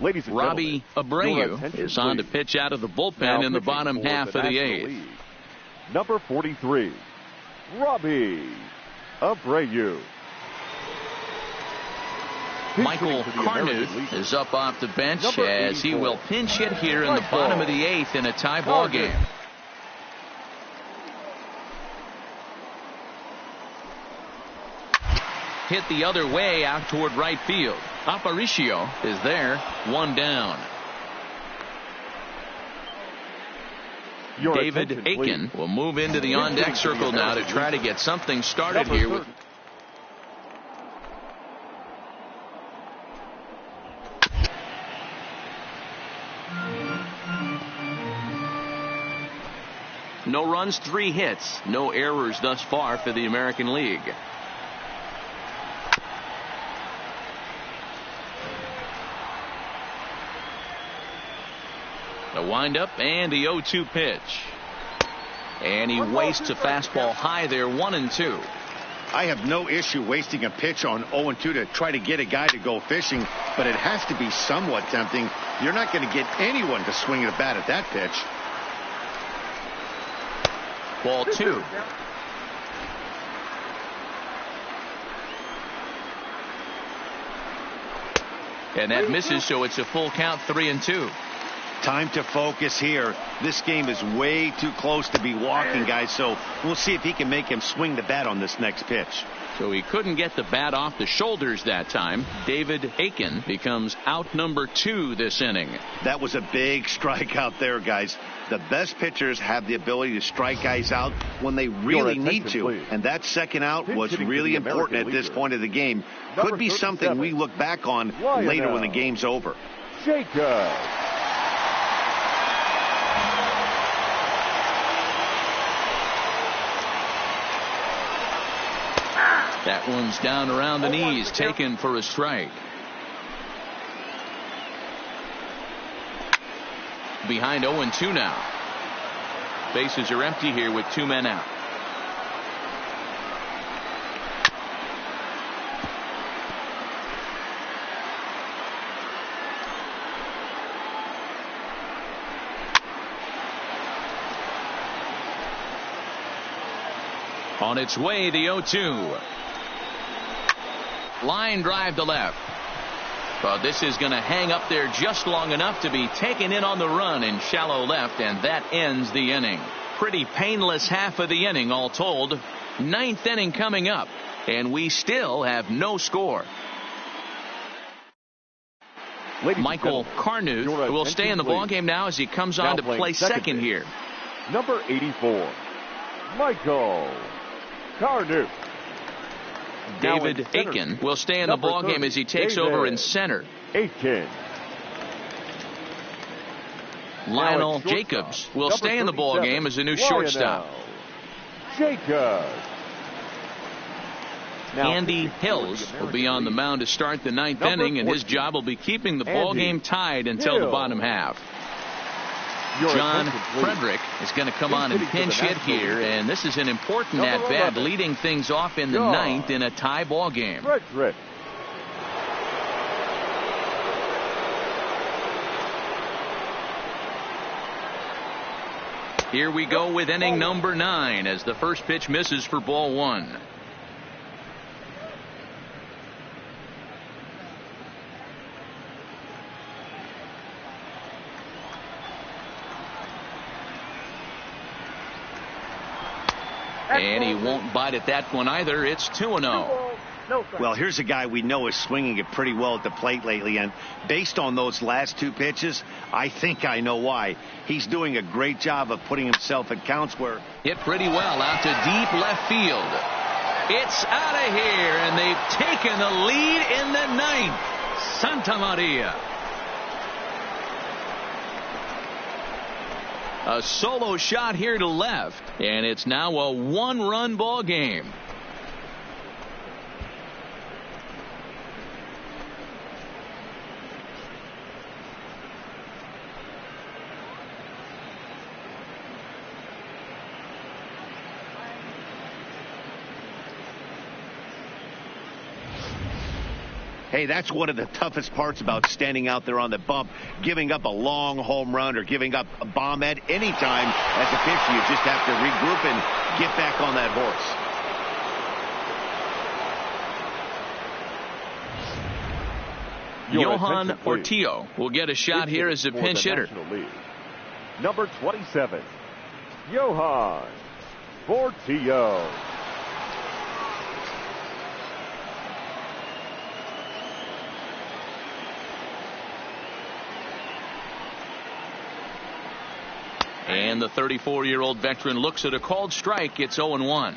Ladies and Robbie Abreu is on to pitch out of the bullpen in the bottom half of the eighth. League, number 43, Robbie Abreu. Michael Carnuth is up off the bench as he will pinch hit here in the bottom of the eighth in a tie ball game. Hit the other way out toward right field. Aparicio is there, one down. David Aiken will move into the on-deck circle now to try to get something started here with. No runs, 3 hits, no errors thus far for the American League. The windup and the 0-2 pitch. And he wastes a fastball high there, 1-2. I have no issue wasting a pitch on 0-2 to try to get a guy to go fishing, but it has to be somewhat tempting. You're not going to get anyone to swing at a bat at that pitch. Ball 2. And that misses, so it's a full count, 3-2. Time to focus here. This game is way too close to be walking, guys, so we'll see if he can make him swing the bat on this next pitch. So he couldn't get the bat off the shoulders that time. David Aiken becomes out number 2 this inning. That was a big strikeout there, guys. The best pitchers have the ability to strike guys out when they really need to. And that second out was really important at this point of the game. Could be something we look back on later when the game's over. Jacob. That one's down around the knees, taken for a strike. Behind 0-2 now. Bases are empty here with 2 men out. On its way, the 0-2. Line drive to left. But this is going to hang up there just long enough to be taken in on the run in shallow left, and that ends the inning. Pretty painless half of the inning all told. 9th inning coming up, and we still have no score. Michael Carnuth will stay in the ballgame now as he comes on to play second here. Number 84, Michael Carnuth. David Aiken will stay in the ballgame as he takes over in center. Aiken. Lionel Jacobs will stay in the ballgame as a new shortstop. Jacobs. Andy Hills will be on the mound to start the 9th inning, and his job will be keeping the ballgame tied until the bottom half. John Frederick is going to come on and pinch hit here, and this is an important at-bat, leading things off in the 9th in a tie ball game. Frederick. Here we go with inning number 9 as the first pitch misses for ball 1. And he won't bite at that one either. It's 2-0. Well, here's a guy we know is swinging it pretty well at the plate lately, and based on those last 2 pitches, I think I know why. He's doing a great job of putting himself at counts where hit pretty well out to deep left field. It's out of here, and they've taken the lead in the 9th. Santa Maria. A solo shot here to left, and it's now a 1-run ball game. Hey, that's one of the toughest parts about standing out there on the bump, giving up a long home run or giving up a bomb at any time as a pitcher. You just have to regroup and get back on that horse. Johan Ortillo will get a shot here as a pinch hitter. Number 27, Johan Ortillo. And the 34-year-old veteran looks at a called strike. It's 0-1.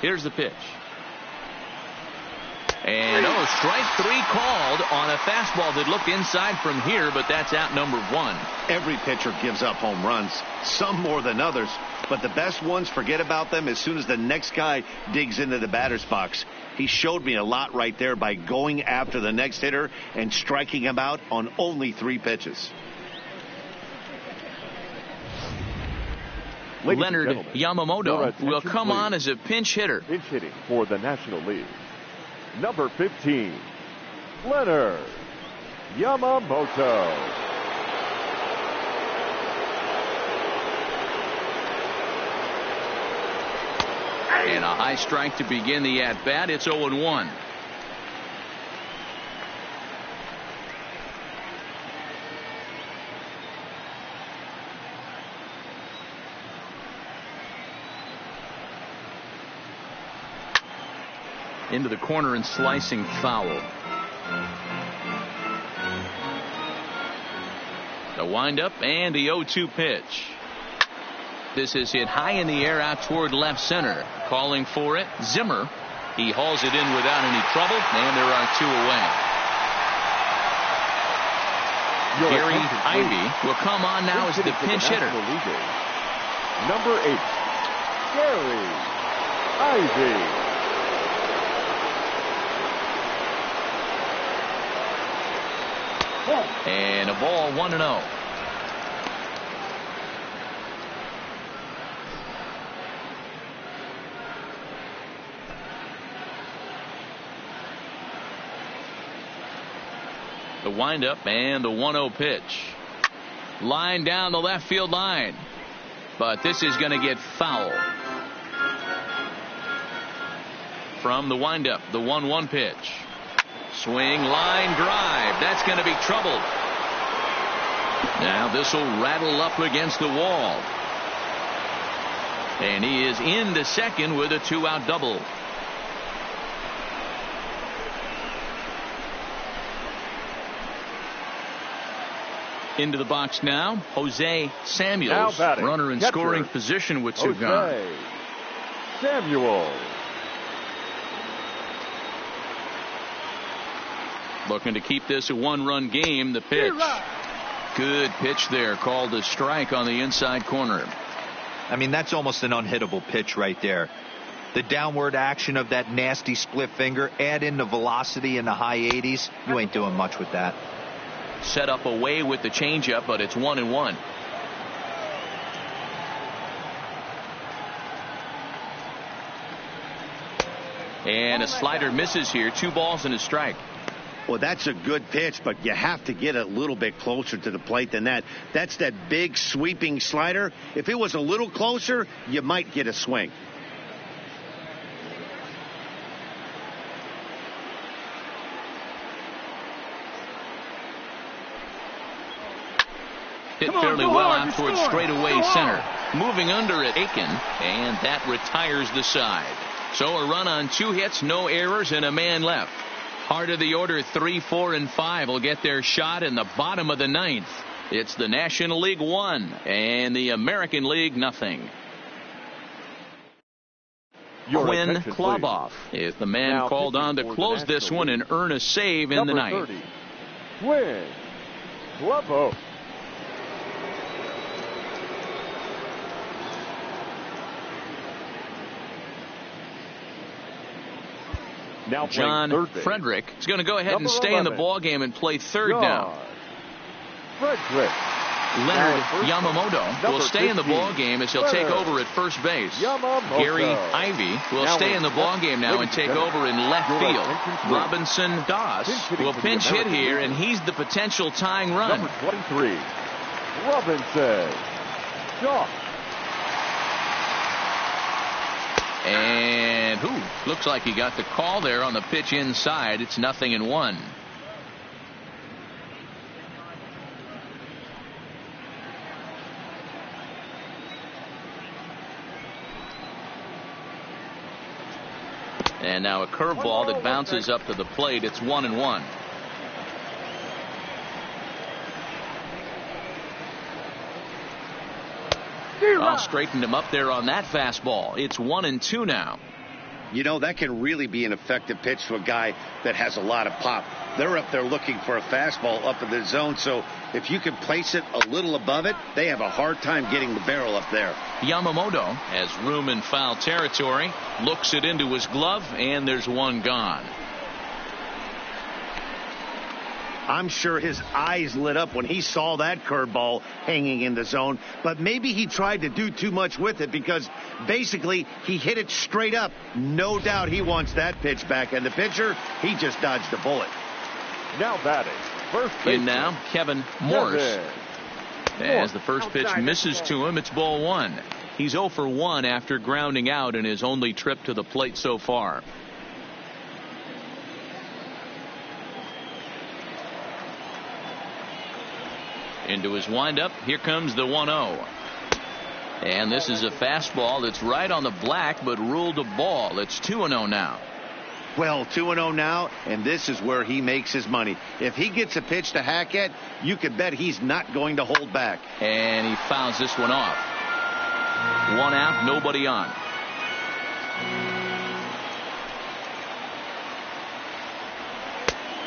Here's the pitch. And strike 3 called on a fastball that looked inside from here, but that's out number 1. Every pitcher gives up home runs, some more than others, but the best ones, forget about them as soon as the next guy digs into the batter's box. He showed me a lot right there by going after the next hitter and striking him out on only 3 pitches. Leonard Yamamoto will come on as a pinch hitter. Pinch hitting for the National League. Number 15, Leonard Yamamoto. And a high strike to begin the at-bat. It's 0-1. Into the corner and slicing foul. The windup and the 0-2 pitch. This is hit high in the air out toward left center. Calling for it, Zimmer. He hauls it in without any trouble, and there are 2 away. Gary Ivey will come on now as the pinch hitter. Number 8, Gary Ivey. And a ball, 1-0. The windup and the 1-0 pitch. Line down the left field line. But this is going to get foul. From the windup, the 1-1 pitch. Swing, line drive. That's going to be troubled. Now this will rattle up against the wall. And he is into second with a 2-out double. Into the box now, Jose Samuels. Runner in scoring position with 2 gone. Samuel. Looking to keep this a 1-run game. The pitch. Good pitch there. Called a strike on the inside corner. I mean, that's almost an unhittable pitch right there. The downward action of that nasty split finger, add in the velocity in the high 80s. You ain't doing much with that. Set up away with the changeup, but it's 1-1. And a slider misses here. 2 balls and a strike. Well, that's a good pitch, but you have to get a little bit closer to the plate than that. That's that big sweeping slider. If it was a little closer, you might get a swing. Hit fairly well out towards straightaway center. Moving under it, Aiken, and that retires the side. So a run on 2 hits, no errors, and a man left. Heart of the order, 3, 4, and 5 will get their shot in the bottom of the 9th. It's the National League 1 and the American League nothing. Quinn Kloboff is the man now called on to close this one and earn a save in the 9th. Quinn Kloboff. Now John Frederick is going to go ahead and stay in the ball game and play third now. Frederick. Leonard Yamamoto will stay in the ball game as he'll take over at first base. Gary Ivey will stay in the ball game now and take over in left field. Robinson Doss will pinch hit here, and he's the potential tying run. Number 23, Robinson Doss. And looks like he got the call there on the pitch inside. It's 0-1. And now a curveball that bounces up to the plate. It's 1-1. Straightened him up there on that fastball. It's 1-2 now. You know, that can really be an effective pitch to a guy that has a lot of pop. They're up there looking for a fastball up in the zone, so if you can place it a little above it, they have a hard time getting the barrel up there. Yamamoto has room in foul territory, looks it into his glove, and there's one gone. I'm sure his eyes lit up when he saw that curveball hanging in the zone, but maybe he tried to do too much with it because basically he hit it straight up. No doubt he wants that pitch back, and the pitcher, he just dodged a bullet. Now batting, first base. In now, Kevin Morse. As the first pitch misses to him, it's ball one. He's 0 for 1 after grounding out in his only trip to the plate so far. Into his windup, here comes the 1-0. And this is a fastball that's right on the black, but ruled a ball. It's 2-0 now. Well, 2-0 now, and this is where he makes his money. If he gets a pitch to hack at, you could bet he's not going to hold back. And he fouls this one off. 1 out, nobody on.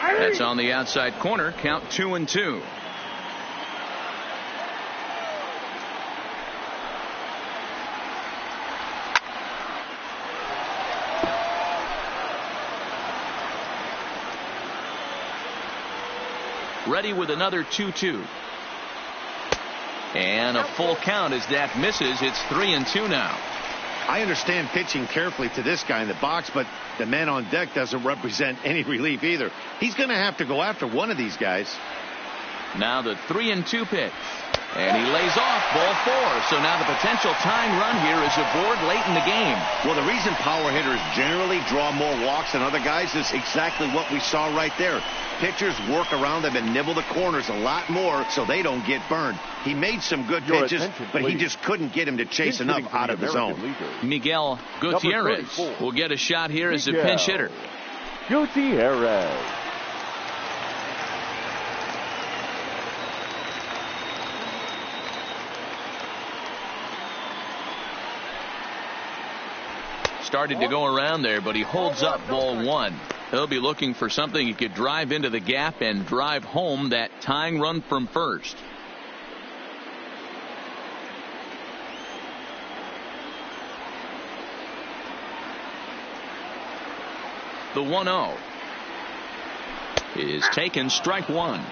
That's on the outside corner. Count 2-2. Ready with another 2-2. And a full count as that misses. It's 3-2 now. I understand pitching carefully to this guy in the box, but the man on deck doesn't represent any relief either. He's going to have to go after one of these guys. Now the 3-2 pitch. And he lays off ball 4. So now the potential tying run here is aboard late in the game. Well, the reason power hitters generally draw more walks than other guys is exactly what we saw right there. Pitchers work around them and nibble the corners a lot more so they don't get burned. He made some good pitches, but he just couldn't get him to chase enough out of the zone. Miguel Gutierrez will get a shot here as a pinch hitter. Gutierrez. Started to go around there, but he holds up ball 1. He'll be looking for something he could drive into the gap and drive home that tying run from first. The 1-0 is taken, strike 1.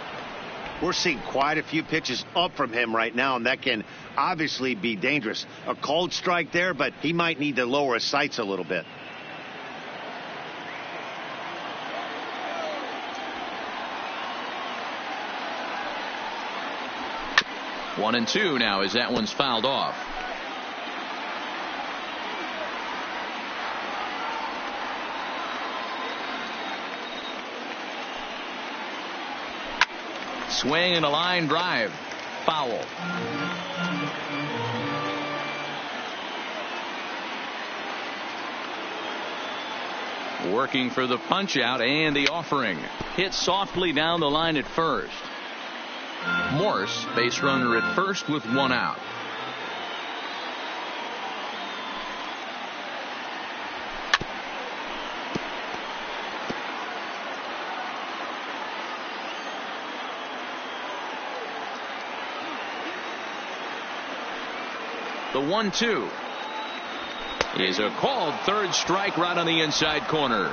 We're seeing quite a few pitches up from him right now, and that can obviously be dangerous. A called strike there, but he might need to lower his sights a little bit. One and 2 now as that one's fouled off. Swing and a line drive. Foul. Working for the punch out and the offering. Hit softly down the line at first. Morse, base runner at first with 1 out. The 1-2 is a called third strike right on the inside corner.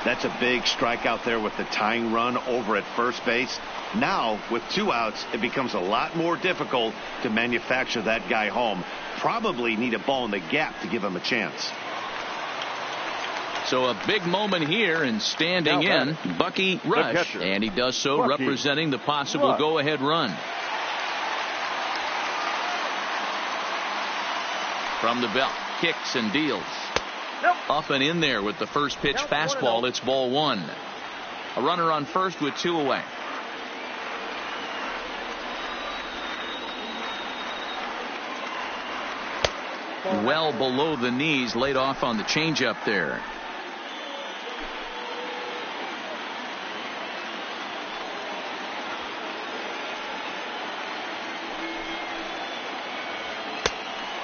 That's a big strikeout there with the tying run over at first base. Now, with 2 outs, it becomes a lot more difficult to manufacture that guy home. Probably need a ball in the gap to give him a chance. So a big moment here, and standing in, Bucky Rush, and he does so representing the possible go-ahead run. From the belt, kicks and deals. Up and in there with the first pitch fastball. It's ball 1. A runner on first with 2 away. Well below the knees, laid off on the changeup there.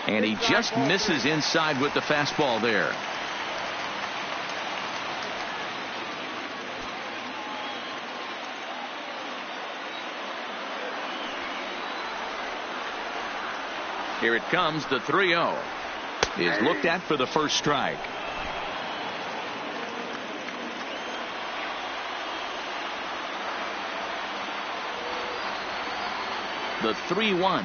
And he just misses inside with the fastball there. Here it comes, the 3-0 is looked at for the first strike. The 3-1.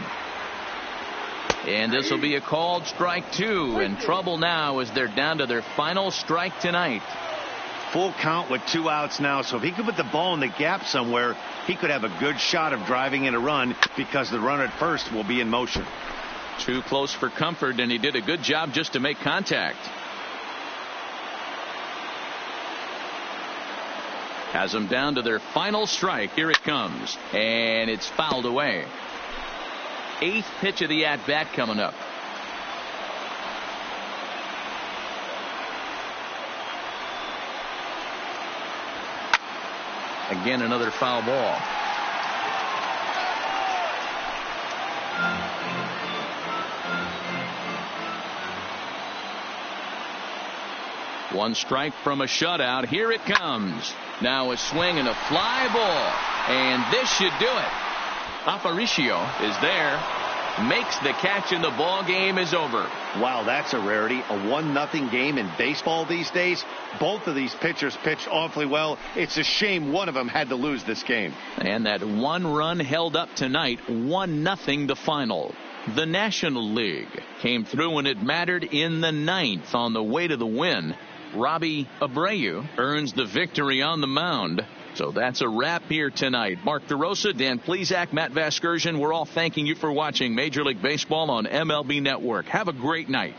And this will be a called strike 2. In trouble now as they're down to their final strike tonight. Full count with 2 outs now, so if he could put the ball in the gap somewhere, he could have a good shot of driving in a run because the runner at first will be in motion. Too close for comfort, and he did a good job just to make contact. Has them down to their final strike. Here it comes, and it's fouled away. 8th pitch of the at-bat coming up. Again, another foul ball. One strike from a shutout. Here it comes. Now a swing and a fly ball. And this should do it. Aparicio is there. Makes the catch, and the ball game is over. Wow, that's a rarity. A 1-0 game in baseball these days. Both of these pitchers pitched awfully well. It's a shame one of them had to lose this game. And that 1 run held up tonight. 1-0 the final. The National League came through when it mattered in the 9th on the way to the win. Robbie Abreu earns the victory on the mound. So that's a wrap here tonight. Mark DeRosa, Dan Plesac, Matt Vasgersian, we're all thanking you for watching Major League Baseball on MLB Network. Have a great night.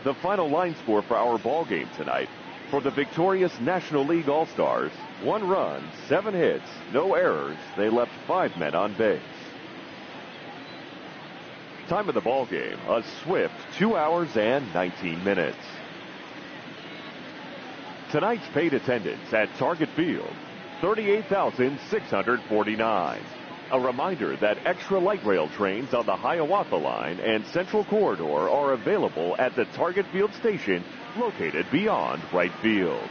The final line score for our ball game tonight. For the victorious National League All-Stars, 1 run, 7 hits, no errors. They left 5 men on base. Time of the ball game, a swift 2 hours and 19 minutes. Tonight's paid attendance at Target Field, 38,649. A reminder that extra light rail trains on the Hiawatha Line and Central Corridor are available at the Target Field station located beyond right field.